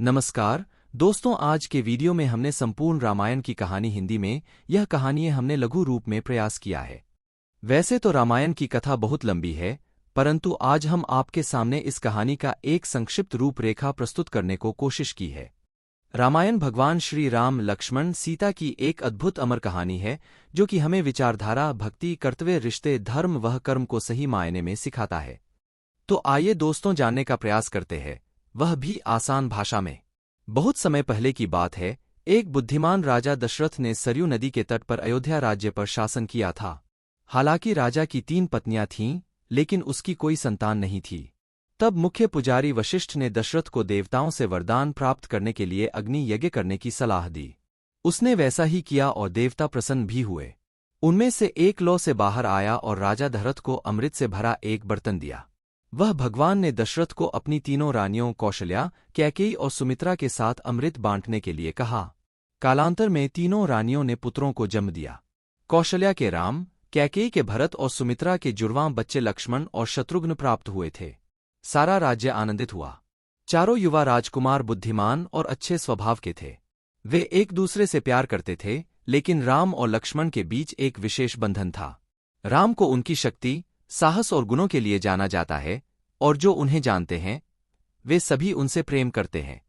नमस्कार दोस्तों, आज के वीडियो में हमने संपूर्ण रामायण की कहानी हिंदी में यह कहानी हमने लघु रूप में प्रयास किया है। वैसे तो रामायण की कथा बहुत लंबी है, परंतु आज हम आपके सामने इस कहानी का एक संक्षिप्त रूपरेखा प्रस्तुत करने को कोशिश की है। रामायण भगवान श्री राम लक्ष्मण सीता की एक अद्भुत अमर कहानी है, जो कि हमें विचारधारा, भक्ति, कर्तव्य, रिश्ते, धर्म व कर्म को सही मायने में सिखाता है। तो आइए दोस्तों जानने का प्रयास करते हैं, वह भी आसान भाषा में। बहुत समय पहले की बात है, एक बुद्धिमान राजा दशरथ ने सरयू नदी के तट पर अयोध्या राज्य पर शासन किया था। हालांकि राजा की 3 पत्नियां थीं, लेकिन उसकी कोई संतान नहीं थी। तब मुख्य पुजारी वशिष्ठ ने दशरथ को देवताओं से वरदान प्राप्त करने के लिए अग्नि यज्ञ करने की सलाह दी। उसने वैसा ही किया और देवता प्रसन्न भी हुए। उनमें से एक लौ से बाहर आया और राजा दशरथ को अमृत से भरा एक बर्तन दिया। वह भगवान ने दशरथ को अपनी तीनों रानियों कौशल्या, कैकेयी और सुमित्रा के साथ अमृत बांटने के लिए कहा। कालांतर में तीनों रानियों ने पुत्रों को जन्म दिया। कौशल्या के राम, कैकेयी के भरत और सुमित्रा के जुड़वां बच्चे लक्ष्मण और शत्रुघ्न प्राप्त हुए थे। सारा राज्य आनंदित हुआ। चारों युवा राजकुमार बुद्धिमान और अच्छे स्वभाव के थे। वे एक दूसरे से प्यार करते थे, लेकिन राम और लक्ष्मण के बीच एक विशेष बंधन था। राम को उनकी शक्ति, साहस और गुणों के लिए जाना जाता है, और जो उन्हें जानते हैं वे सभी उनसे प्रेम करते हैं।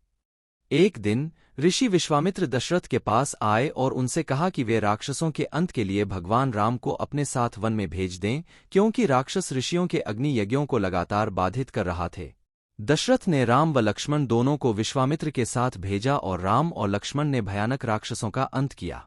एक दिन ऋषि विश्वामित्र दशरथ के पास आए और उनसे कहा कि वे राक्षसों के अंत के लिए भगवान राम को अपने साथ वन में भेज दें, क्योंकि राक्षस ऋषियों के अग्नि यज्ञों को लगातार बाधित कर रहा थे। दशरथ ने राम व लक्ष्मण दोनों को विश्वामित्र के साथ भेजा और राम और लक्ष्मण ने भयानक राक्षसों का अंत किया।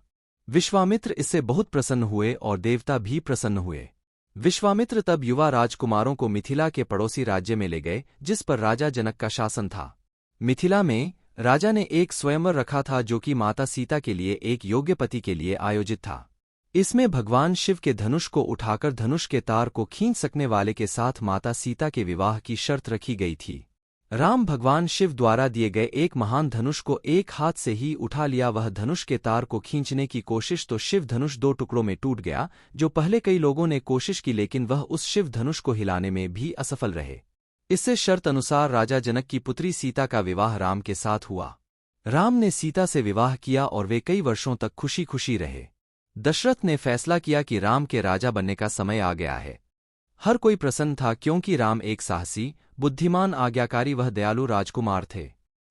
विश्वामित्र इससे बहुत प्रसन्न हुए और देवता भी प्रसन्न हुए। विश्वामित्र तब युवा राजकुमारों को मिथिला के पड़ोसी राज्य में ले गए, जिस पर राजा जनक का शासन था। मिथिला में राजा ने एक स्वयंवर रखा था, जो कि माता सीता के लिए एक योग्य पति के लिए आयोजित था। इसमें भगवान शिव के धनुष को उठाकर धनुष के तार को खींच सकने वाले के साथ माता सीता के विवाह की शर्त रखी गई थी। राम भगवान शिव द्वारा दिए गए एक महान धनुष को एक हाथ से ही उठा लिया। वह धनुष के तार को खींचने की कोशिश तो शिव धनुष 2 टुकड़ों में टूट गया, जो पहले कई लोगों ने कोशिश की, लेकिन वह उस शिव धनुष को हिलाने में भी असफल रहे। इससे शर्त अनुसार राजा जनक की पुत्री सीता का विवाह राम के साथ हुआ। राम ने सीता से विवाह किया और वे कई वर्षों तक खुशी खुशी रहे। दशरथ ने फैसला किया कि राम के राजा बनने का समय आ गया है। हर कोई प्रसन्न था, क्योंकि राम एक साहसी, बुद्धिमान, आज्ञाकारी वह दयालु राजकुमार थे।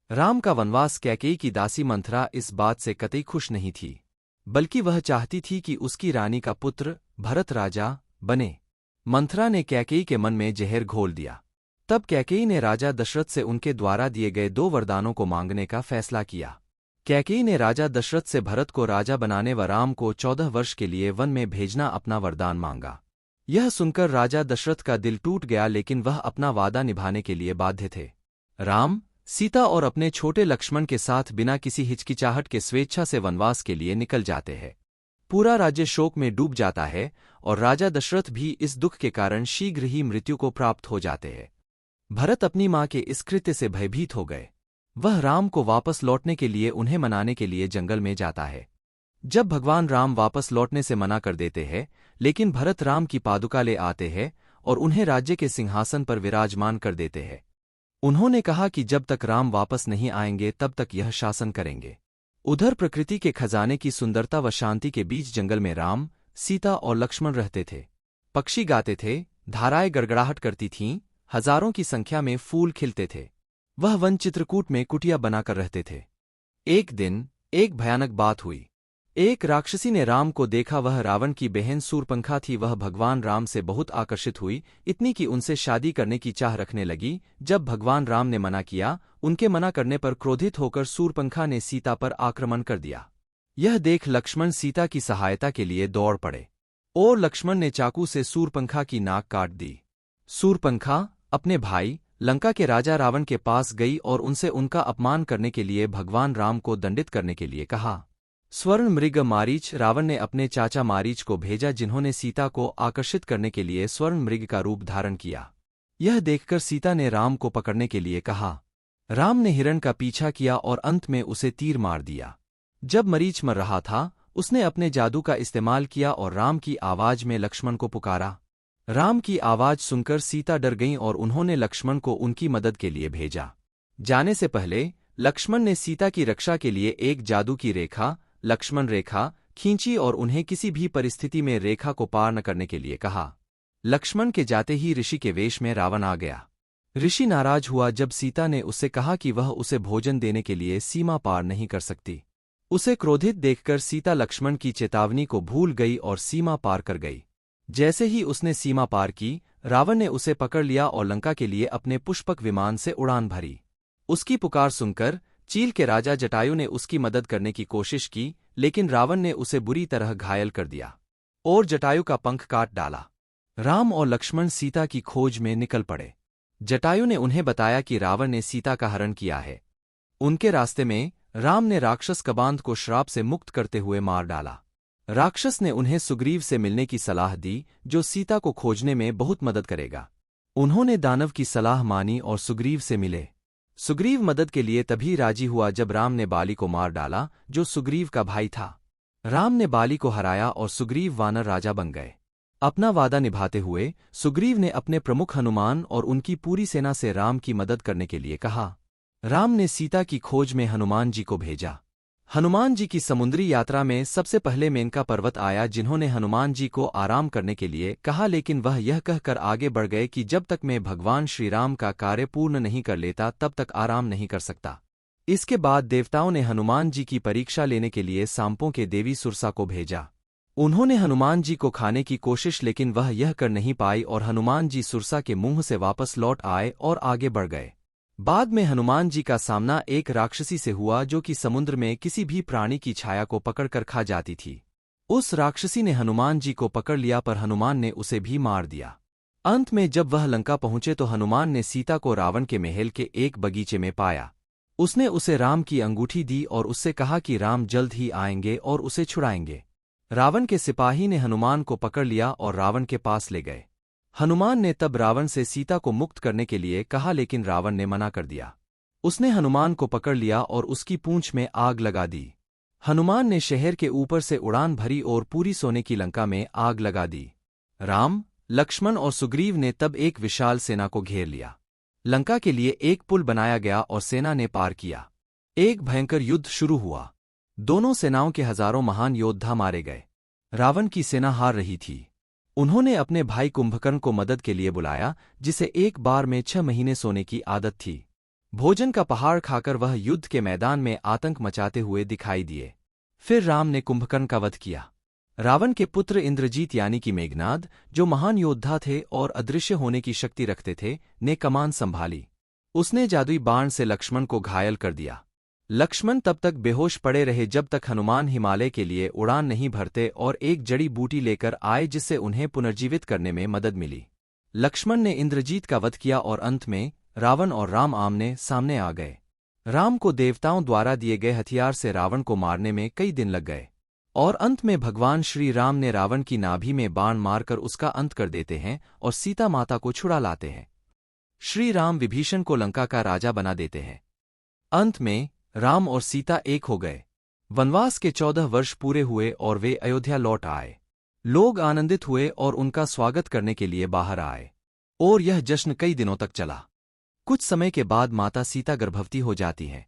राम का वनवास कैकेयी की दासी मंथरा इस बात से कतई खुश नहीं थी, बल्कि वह चाहती थी कि उसकी रानी का पुत्र भरत राजा बने। मंथरा ने कैकेयी के मन में जहर घोल दिया। तब कैकेयी ने राजा दशरथ से उनके द्वारा दिए गए 2 वरदानों को मांगने का फैसला किया। कैकेयी ने राजा दशरथ से भरत को राजा बनाने व राम को 14 वर्ष के लिए वन में भेजना अपना वरदान मांगा। यह सुनकर राजा दशरथ का दिल टूट गया, लेकिन वह अपना वादा निभाने के लिए बाध्य थे। राम, सीता और अपने छोटे लक्ष्मण के साथ बिना किसी हिचकिचाहट के स्वेच्छा से वनवास के लिए निकल जाते हैं। पूरा राज्य शोक में डूब जाता है और राजा दशरथ भी इस दुख के कारण शीघ्र ही मृत्यु को प्राप्त हो जाते हैं। भरत अपनी मां के इस कृत्य से भयभीत हो गए। वह राम को वापस लौटने के लिए उन्हें मनाने के लिए जंगल में जाता है। जब भगवान राम वापस लौटने से मना कर देते हैं, लेकिन भरत राम की पादुका ले आते हैं और उन्हें राज्य के सिंहासन पर विराजमान कर देते हैं। उन्होंने कहा कि जब तक राम वापस नहीं आएंगे तब तक यह शासन करेंगे। उधर प्रकृति के खजाने की सुंदरता व शांति के बीच जंगल में राम, सीता और लक्ष्मण रहते थे। पक्षी गाते थे, धाराएं गड़गड़ाहट करती थीं, हजारों की संख्या में फूल खिलते थे। वह वन चित्रकूट में कुटिया बनाकर रहते थे। एक दिन एक भयानक बात हुई। एक राक्षसी ने राम को देखा। वह रावण की बहन सूर्पंखा थी। वह भगवान राम से बहुत आकर्षित हुई, इतनी कि उनसे शादी करने की चाह रखने लगी। जब भगवान राम ने मना किया, उनके मना करने पर क्रोधित होकर सूर्पंखा ने सीता पर आक्रमण कर दिया। यह देख लक्ष्मण सीता की सहायता के लिए दौड़ पड़े और लक्ष्मण ने चाकू से सूर्पंखा की नाक काट दी। सूर्पंखा अपने भाई लंका के राजा रावण के पास गई और उनसे उनका अपमान करने के लिए भगवान राम को दंडित करने के लिए कहा। स्वर्ण मृग मारीच रावण ने अपने चाचा मारीच को भेजा, जिन्होंने सीता को आकर्षित करने के लिए स्वर्ण मृग का रूप धारण किया। यह देखकर सीता ने राम को पकड़ने के लिए कहा। राम ने हिरण का पीछा किया और अंत में उसे तीर मार दिया। जब मरीच मर रहा था, उसने अपने जादू का इस्तेमाल किया और राम की आवाज में लक्ष्मण को पुकारा। राम की आवाज सुनकर सीता डर गईं और उन्होंने लक्ष्मण को उनकी मदद के लिए भेजा। जाने से पहले लक्ष्मण ने सीता की रक्षा के लिए एक जादू की रेखा, लक्ष्मण रेखा, खींची और उन्हें किसी भी परिस्थिति में रेखा को पार न करने के लिए कहा। लक्ष्मण के जाते ही ऋषि के वेश में रावण आ गया। ऋषि नाराज हुआ जब सीता ने उससे कहा कि वह उसे भोजन देने के लिए सीमा पार नहीं कर सकती। उसे क्रोधित देखकर सीता लक्ष्मण की चेतावनी को भूल गई और सीमा पार कर गई। जैसे ही उसने सीमा पार की, रावण ने उसे पकड़ लिया और लंका के लिए अपने पुष्पक विमान से उड़ान भरी। उसकी पुकार सुनकर चील के राजा जटायु ने उसकी मदद करने की कोशिश की, लेकिन रावण ने उसे बुरी तरह घायल कर दिया और जटायु का पंख काट डाला। राम और लक्ष्मण सीता की खोज में निकल पड़े। जटायु ने उन्हें बताया कि रावण ने सीता का हरण किया है। उनके रास्ते में राम ने राक्षस कबांध को श्राप से मुक्त करते हुए मार डाला। राक्षस ने उन्हें सुग्रीव से मिलने की सलाह दी, जो सीता को खोजने में बहुत मदद करेगा। उन्होंने दानव की सलाह मानी और सुग्रीव से मिले। सुग्रीव मदद के लिए तभी राजी हुआ जब राम ने बाली को मार डाला, जो सुग्रीव का भाई था। राम ने बाली को हराया और सुग्रीव वानर राजा बन गए। अपना वादा निभाते हुए सुग्रीव ने अपने प्रमुख हनुमान और उनकी पूरी सेना से राम की मदद करने के लिए कहा। राम ने सीता की खोज में हनुमान जी को भेजा। हनुमान जी की समुद्री यात्रा में सबसे पहले मेनका पर्वत आया, जिन्होंने हनुमान जी को आराम करने के लिए कहा, लेकिन वह यह कहकर आगे बढ़ गए कि जब तक मैं भगवान श्री राम का कार्य पूर्ण नहीं कर लेता तब तक आराम नहीं कर सकता। इसके बाद देवताओं ने हनुमान जी की परीक्षा लेने के लिए सांपों के देवी सुरसा को भेजा। उन्होंने हनुमान जी को खाने की कोशिश, लेकिन वह यह कर नहीं पाई और हनुमान जी सुरसा के मुंह से वापस लौट आए और आगे बढ़ गए। बाद में हनुमान जी का सामना एक राक्षसी से हुआ, जो कि समुद्र में किसी भी प्राणी की छाया को पकड़कर खा जाती थी। उस राक्षसी ने हनुमान जी को पकड़ लिया, पर हनुमान ने उसे भी मार दिया। अंत में जब वह लंका पहुंचे तो हनुमान ने सीता को रावण के महल के एक बगीचे में पाया। उसने उसे राम की अंगूठी दी और उससे कहा कि राम जल्द ही आएंगे और उसे छुड़ाएंगे। रावण के सिपाही ने हनुमान को पकड़ लिया और रावण के पास ले गए। हनुमान ने तब रावण से सीता को मुक्त करने के लिए कहा, लेकिन रावण ने मना कर दिया। उसने हनुमान को पकड़ लिया और उसकी पूंछ में आग लगा दी। हनुमान ने शहर के ऊपर से उड़ान भरी और पूरी सोने की लंका में आग लगा दी। राम, लक्ष्मण और सुग्रीव ने तब एक विशाल सेना को घेर लिया। लंका के लिए एक पुल बनाया गया और सेना ने पार किया। एक भयंकर युद्ध शुरू हुआ। दोनों सेनाओं के हजारों महान योद्धा मारे गए। रावण की सेना हार रही थी। उन्होंने अपने भाई कुंभकर्ण को मदद के लिए बुलाया, जिसे एक बार में 6 महीने सोने की आदत थी। भोजन का पहाड़ खाकर वह युद्ध के मैदान में आतंक मचाते हुए दिखाई दिए। फिर राम ने कुंभकर्ण का वध किया। रावण के पुत्र इंद्रजीत यानी कि मेघनाद, जो महान योद्धा थे और अदृश्य होने की शक्ति रखते थे, ने कमान संभाली। उसने जादुई बाण से लक्ष्मण को घायल कर दिया। लक्ष्मण तब तक बेहोश पड़े रहे जब तक हनुमान हिमालय के लिए उड़ान नहीं भरते और एक जड़ी बूटी लेकर आए, जिससे उन्हें पुनर्जीवित करने में मदद मिली। लक्ष्मण ने इंद्रजीत का वध किया और अंत में रावण और राम आमने सामने आ गए। राम को देवताओं द्वारा दिए गए हथियार से रावण को मारने में कई दिन लग गए और अंत में भगवान श्री राम ने रावण की नाभि में बाण मारकर उसका अंत कर देते हैं और सीता माता को छुड़ा लाते हैं। श्री राम विभीषण को लंका का राजा बना देते हैं। अंत में राम और सीता एक हो गए। वनवास के 14 वर्ष पूरे हुए और वे अयोध्या लौट आए। लोग आनंदित हुए और उनका स्वागत करने के लिए बाहर आए और यह जश्न कई दिनों तक चला। कुछ समय के बाद माता सीता गर्भवती हो जाती है,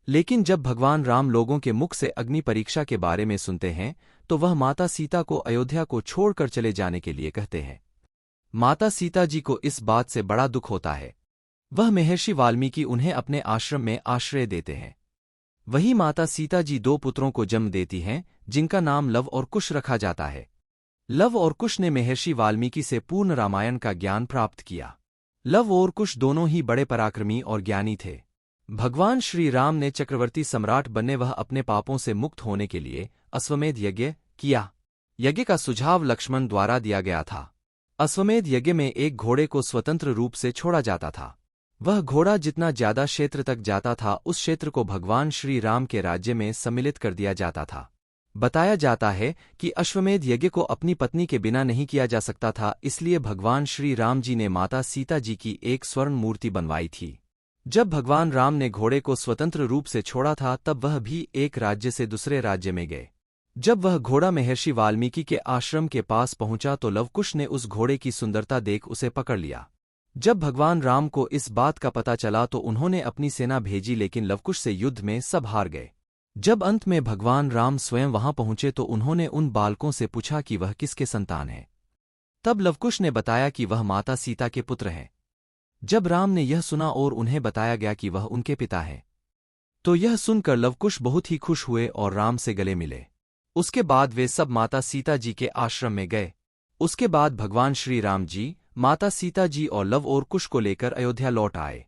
लेकिन जब भगवान राम लोगों के मुख से अग्नि परीक्षा के बारे में सुनते हैं तो वह माता सीता को अयोध्या को छोड़कर चले जाने के लिए कहते हैं। माता सीता जी को इस बात से बड़ा दुख होता है। वह महर्षि वाल्मीकि उन्हें अपने आश्रम में आश्रय देते हैं। वही माता सीता जी 2 पुत्रों को जन्म देती हैं, जिनका नाम लव और कुश रखा जाता है। लव और कुश ने महर्षि वाल्मीकि से पूर्ण रामायण का ज्ञान प्राप्त किया। लव और कुश दोनों ही बड़े पराक्रमी और ज्ञानी थे। भगवान श्री राम ने चक्रवर्ती सम्राट बनने वह अपने पापों से मुक्त होने के लिए अश्वमेध यज्ञ किया। यज्ञ का सुझाव लक्ष्मण द्वारा दिया गया था। अश्वमेध यज्ञ में एक घोड़े को स्वतंत्र रूप से छोड़ा जाता था। वह घोड़ा जितना ज्यादा क्षेत्र तक जाता था, उस क्षेत्र को भगवान श्री राम के राज्य में सम्मिलित कर दिया जाता था। बताया जाता है कि अश्वमेध यज्ञ को अपनी पत्नी के बिना नहीं किया जा सकता था, इसलिए भगवान श्री राम जी ने माता सीता जी की एक स्वर्ण मूर्ति बनवाई थी। जब भगवान राम ने घोड़े को स्वतंत्र रूप से छोड़ा था, तब वह भी एक राज्य से दूसरे राज्य में गए। जब वह घोड़ा महर्षि वाल्मीकि के आश्रम के पास पहुंचा तो लवकुश ने उस घोड़े की सुंदरता देख उसे पकड़ लिया। जब भगवान राम को इस बात का पता चला तो उन्होंने अपनी सेना भेजी, लेकिन लवकुश से युद्ध में सब हार गए। जब अंत में भगवान राम स्वयं वहां पहुंचे तो उन्होंने उन बालकों से पूछा कि वह किसके संतान हैं। तब लवकुश ने बताया कि वह माता सीता के पुत्र हैं। जब राम ने यह सुना और उन्हें बताया गया कि वह उनके पिता हैं, तो यह सुनकर लवकुश बहुत ही खुश हुए और राम से गले मिले। उसके बाद वे सब माता सीता जी के आश्रम में गए। उसके बाद भगवान श्री राम जी, माता सीता जी और लव और कुश को लेकर अयोध्या लौट आए।